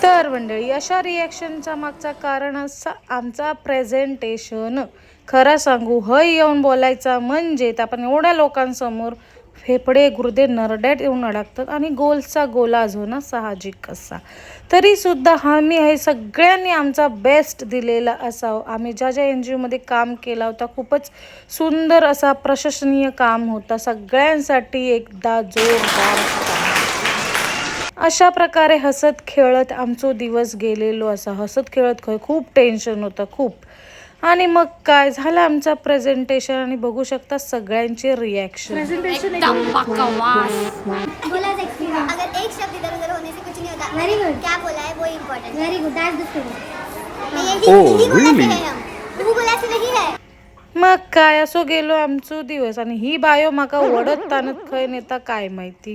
तर मंडळी अशा रिॲक्शनचा मागचा कारण असा आमचा प्रेझेंटेशन. खरं सांगू हय येऊन बोलायचा म्हणजे आपण एवढ्या लोकांसमोर फेफडे गुर्दे नरड्यात येऊन अडकतात आणि गोलचा गोलाज होणं साहजिक कसा. तरीसुद्धा आम्ही हे सगळ्यांनी आमचा बेस्ट दिलेला असावं. आम्ही ज्या ज्या NGO मध्ये काम केला होता खूपच सुंदर असा प्रशंसनीय काम होता. सगळ्यांसाठी एकदा जोरदार अशा प्रकारे हसत खेळत आमचो दिवस गेलेलो असा. हसत खेळत खूप टेन्शन होतं खूप. आणि मग काय झालं आमचा प्रेझेंटेशन आणि बघू शकता सगळ्यांचे रिॲक्शन. प्रेजेंटेशन एकदम बकवास. बोला एक्सपीरियंस. अगर एक शब्द इधर उधर होने से कुछ नहीं होता. Very good. क्या बोला है वो important. Very good. That's the spirit. यही बोला है हम. तू बोला से नहीं है. मग काय असो गेलो आमचो दिवस आणि ही बायो माका ओढत ताणत खय नेता काय माहिती.